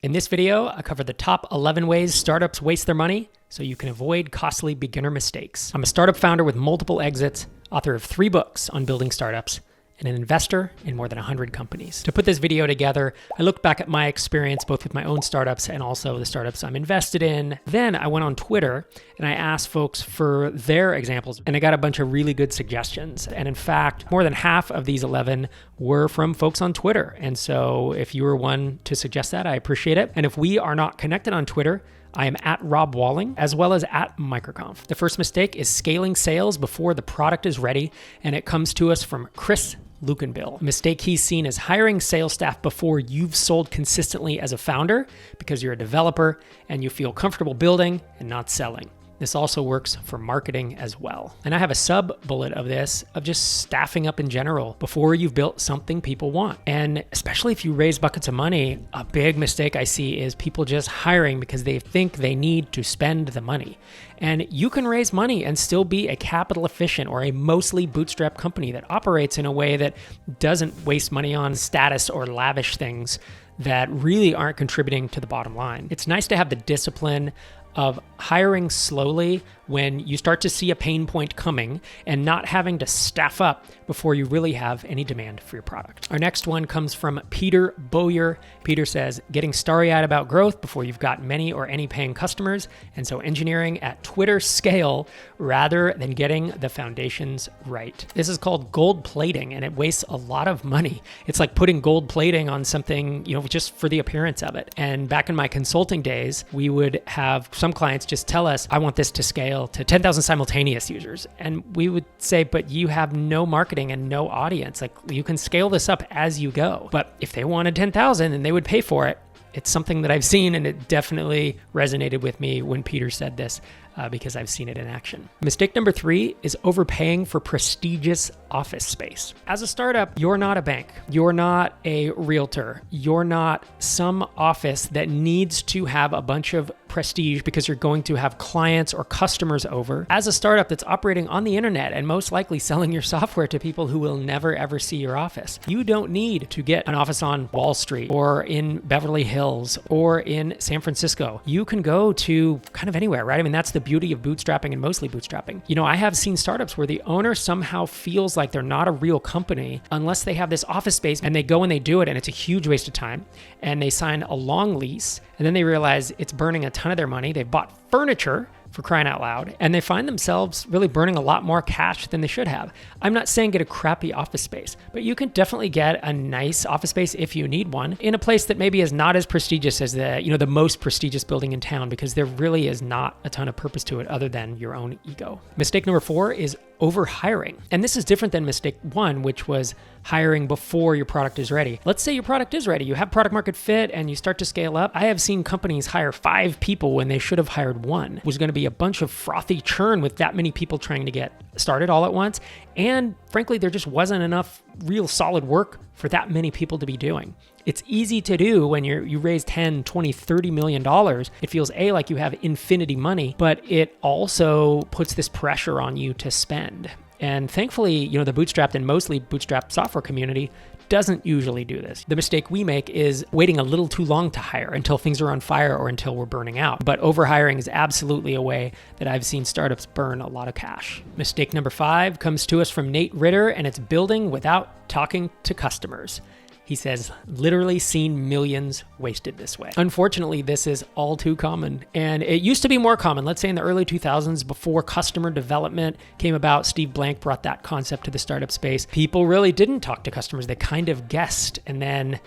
In this video, I cover the top 11 ways startups waste their money so you can avoid costly beginner mistakes. I'm a startup founder with multiple exits, author of 3 books on building startups, and an investor in more than 100 companies. To put this video together, I looked back at my experience both with my own startups and also the startups I'm invested in. Then I went on Twitter and I asked folks for their examples, and I got a bunch of really good suggestions. And in fact, more than half of these 11 were from folks on Twitter. And so if you were one to suggest that, I appreciate it. And if we are not connected on Twitter, I am at Rob Walling, as well as at MicroConf. The first mistake is scaling sales before the product is ready, and it comes to us from Chris Lukenbill. A mistake he's seen is hiring sales staff before you've sold consistently as a founder because you're a developer and you feel comfortable building and not selling. This also works for marketing as well. And I have a sub bullet of this of just staffing up in general before you've built something people want. And especially if you raise buckets of money, a big mistake I see is people just hiring because they think they need to spend the money. And you can raise money and still be a capital efficient or a mostly bootstrapped company that operates in a way that doesn't waste money on status or lavish things that really aren't contributing to the bottom line. It's nice to have the discipline of hiring slowly when you start to see a pain point coming and not having to staff up before you really have any demand for your product. Our next one comes from Peter Bowyer. Peter says, getting starry-eyed about growth before you've got many or any paying customers, and so engineering at Twitter scale rather than getting the foundations right. This is called gold plating, and it wastes a lot of money. It's like putting gold plating on something, just for the appearance of it. And back in my consulting days, we would have some clients just tell us, I want this to scale to 10,000 simultaneous users. And we would say, but you have no marketing and no audience. Like, you can scale this up as you go. But if they wanted 10,000 and they would pay for it, it's something that I've seen, and it definitely resonated with me when Peter said this because I've seen it in action. Mistake number 3 is overpaying for prestigious office space. As a startup, you're not a bank. You're not a realtor. You're not some office that needs to have a bunch of prestige because you're going to have clients or customers over. As a startup that's operating on the internet and most likely selling your software to people who will never ever see your office, you don't need to get an office on Wall Street or in Beverly Hills or in San Francisco. You can go to kind of anywhere, right? I mean, that's the beauty of bootstrapping and mostly bootstrapping. I have seen startups where the owner somehow feels like they're not a real company unless they have this office space, and they go and they do it, and it's a huge waste of time. And they sign a long lease, and then they realize it's burning a ton of their money. They've bought furniture, for crying out loud, and they find themselves really burning a lot more cash than they should have. I'm not saying get a crappy office space, but you can definitely get a nice office space if you need one in a place that maybe is not as prestigious as the most prestigious building in town, because there really is not a ton of purpose to it other than your own ego. Mistake number 4 is overhiring. And this is different than mistake 1, which was hiring before your product is ready. Let's say your product is ready, you have product market fit, and you start to scale up. I have seen companies hire 5 people when they should have hired 1. It was going to be a bunch of frothy churn with that many people trying to get started all at once. And frankly, there just wasn't enough real solid work for that many people to be doing. It's easy to do when you raise 10, 20, $30 million. It feels like you have infinity money, but it also puts this pressure on you to spend. And thankfully, the bootstrapped and mostly bootstrapped software community doesn't usually do this. The mistake we make is waiting a little too long to hire until things are on fire or until we're burning out. But overhiring is absolutely a way that I've seen startups burn a lot of cash. Mistake number 5 comes to us from Nate Ritter, and it's building without talking to customers. He says, literally seen millions wasted this way. Unfortunately, this is all too common. And it used to be more common. Let's say in the early 2000s, before customer development came about, Steve Blank brought that concept to the startup space. People really didn't talk to customers. They kind of guessed. And then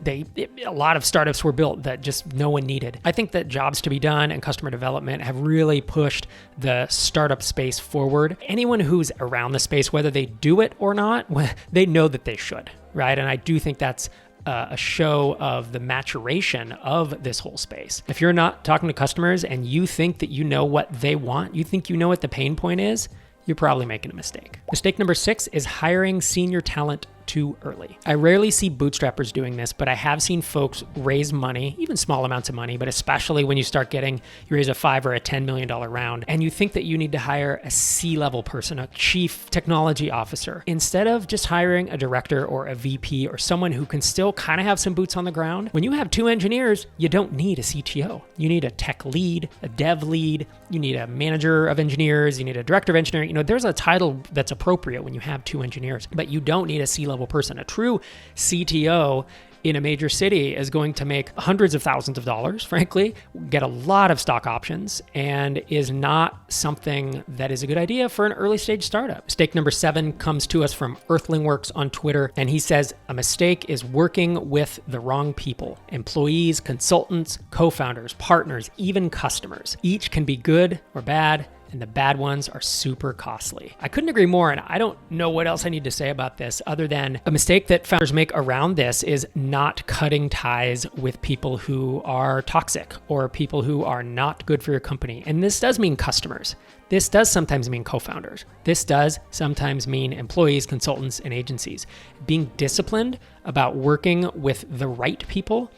a lot of startups were built that just no one needed. I think that jobs to be done and customer development have really pushed the startup space forward. Anyone who's around the space, whether they do it or not, they know that they should, right? And I do think that's a show of the maturation of this whole space. If you're not talking to customers and you think that you know what they want, you think you know what the pain point is, you're probably making a mistake. Mistake number 6 is hiring senior talent too early. I rarely see bootstrappers doing this, but I have seen folks raise money, even small amounts of money, but especially when you start you raise a $5 or a $10 million round, and you think that you need to hire a C-level person, a chief technology officer, instead of just hiring a director or a VP or someone who can still kind of have some boots on the ground. When you have 2 engineers, you don't need a CTO. You need a tech lead, a dev lead, you need a manager of engineers, you need a director of engineering. There's a title that's appropriate when you have 2 engineers, but you don't need a C-level person. A true CTO in a major city is going to make hundreds of thousands of dollars, frankly, get a lot of stock options, and is not something that is a good idea for an early stage startup. Mistake number 7 comes to us from Earthlingworks on Twitter, and he says, a mistake is working with the wrong people. Employees, consultants, co-founders, partners, even customers. Each can be good or bad, and the bad ones are super costly. I couldn't agree more, and I don't know what else I need to say about this other than a mistake that founders make around this is not cutting ties with people who are toxic or people who are not good for your company. And this does mean customers. This does sometimes mean co-founders. This does sometimes mean employees, consultants, and agencies. Being disciplined about working with the right people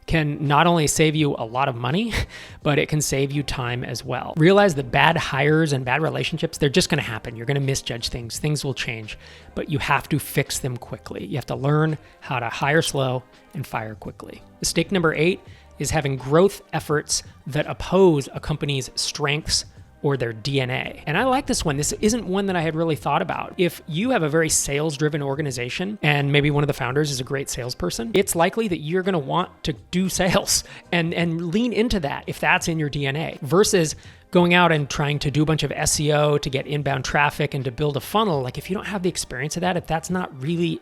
can not only save you a lot of money, but it can save you time as well. Realize that bad hires and bad relationships, they're just going to happen. You're going to misjudge things. Things will change, but you have to fix them quickly. You have to learn how to hire slow and fire quickly. Mistake number 8 is having growth efforts that oppose a company's strengths or their DNA. And I like this one. This isn't one that I had really thought about. If you have a very sales-driven organization and maybe one of the founders is a great salesperson, it's likely that you're going to want to do sales and lean into that if that's in your DNA versus going out and trying to do a bunch of SEO to get inbound traffic and to build a funnel. Like if you don't have the experience of that, if that's not really,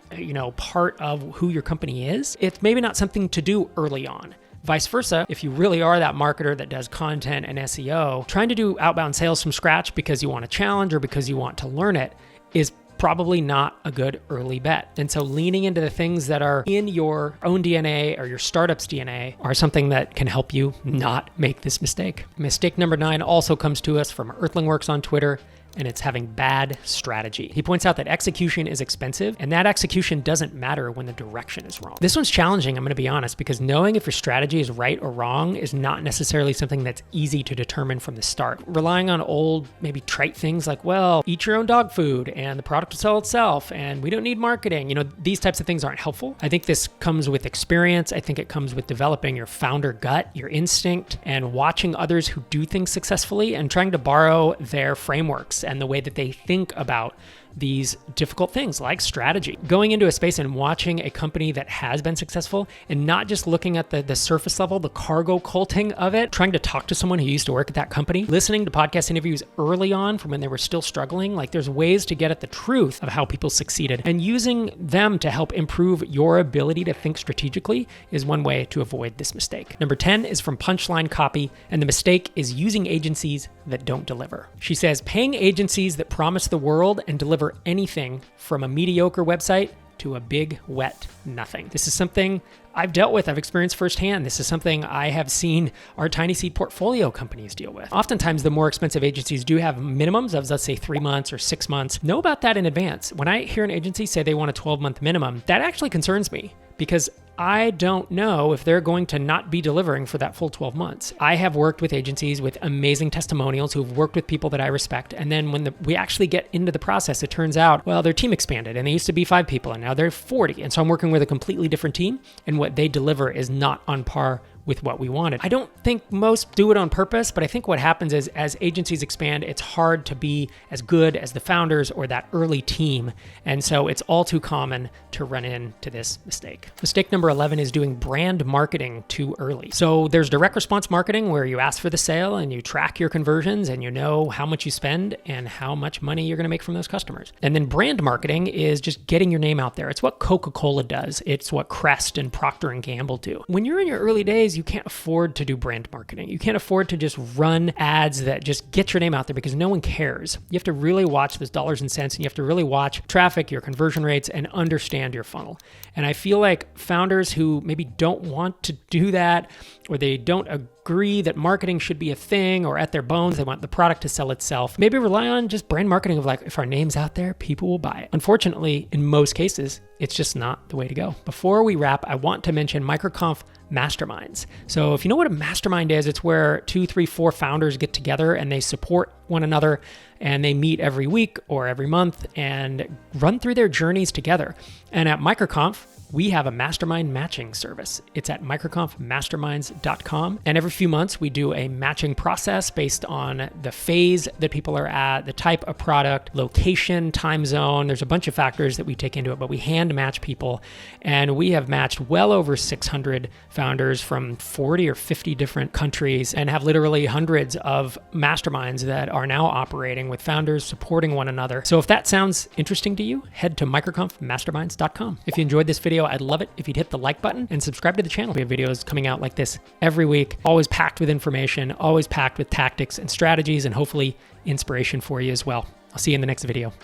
part of who your company is, it's maybe not something to do early on. Vice versa, if you really are that marketer that does content and SEO, trying to do outbound sales from scratch because you want a challenge or because you want to learn it is probably not a good early bet. And so leaning into the things that are in your own DNA or your startup's DNA are something that can help you not make this mistake. Mistake number 9 also comes to us from Earthlingworks on Twitter, and it's having bad strategy. He points out that execution is expensive, and that execution doesn't matter when the direction is wrong. This one's challenging, I'm gonna be honest, because knowing if your strategy is right or wrong is not necessarily something that's easy to determine from the start. Relying on old, maybe trite things like, well, eat your own dog food, and the product will sell itself, and we don't need marketing. These types of things aren't helpful. I think this comes with experience. I think it comes with developing your founder gut, your instinct, and watching others who do things successfully and trying to borrow their frameworks and the way that they think about these difficult things like strategy. Going into a space and watching a company that has been successful and not just looking at the surface level, the cargo culting of it, trying to talk to someone who used to work at that company, listening to podcast interviews early on from when they were still struggling. Like there's ways to get at the truth of how people succeeded, and using them to help improve your ability to think strategically is one way to avoid this mistake. Number 10 is from Punchline Copy, and the mistake is using agencies that don't deliver. She says, paying agencies that promise the world and deliver anything from a mediocre website to a big, wet nothing. This is something I've dealt with, I've experienced firsthand. This is something I have seen our tiny seed portfolio companies deal with. Oftentimes, the more expensive agencies do have minimums of, let's say, 3 months or 6 months. Know about that in advance. When I hear an agency say they want a 12-month minimum, that actually concerns me because I don't know if they're going to not be delivering for that full 12 months. I have worked with agencies with amazing testimonials who've worked with people that I respect. And then when we actually get into the process, it turns out, well, their team expanded and they used to be 5 people and now they're 40. And so I'm working with a completely different team, and what they deliver is not on par with what we wanted. I don't think most do it on purpose, but I think what happens is as agencies expand, it's hard to be as good as the founders or that early team. And so it's all too common to run into this mistake. Mistake number 11 is doing brand marketing too early. So there's direct response marketing where you ask for the sale and you track your conversions and you know how much you spend and how much money you're gonna make from those customers. And then brand marketing is just getting your name out there. It's what Coca-Cola does. It's what Crest and Procter & Gamble do. When you're in your early days, you can't afford to do brand marketing. You can't afford to just run ads that just get your name out there because no one cares. You have to really watch those dollars and cents, and you have to really watch traffic, your conversion rates, and understand your funnel. And I feel like founders who maybe don't want to do that, or they don't agree that marketing should be a thing, or at their bones, they want the product to sell itself, maybe rely on just brand marketing of like, if our name's out there, people will buy it. Unfortunately, in most cases, it's just not the way to go. Before we wrap, I want to mention MicroConf masterminds. So if you know what a mastermind is, it's where 2, 3, 4 founders get together and they support one another, and they meet every week or every month and run through their journeys together. And at MicroConf, we have a mastermind matching service. It's at microconfmasterminds.com. And every few months, we do a matching process based on the phase that people are at, the type of product, location, time zone. There's a bunch of factors that we take into it, but we hand match people. And we have matched well over 600 founders from 40 or 50 different countries, and have literally hundreds of masterminds that are now operating with founders supporting one another. So if that sounds interesting to you, head to microconfmasterminds.com. If you enjoyed this video, I'd love it if you'd hit the like button and subscribe to the channel. We have videos coming out like this every week, always packed with information, always packed with tactics and strategies, and hopefully inspiration for you as well. I'll see you in the next video.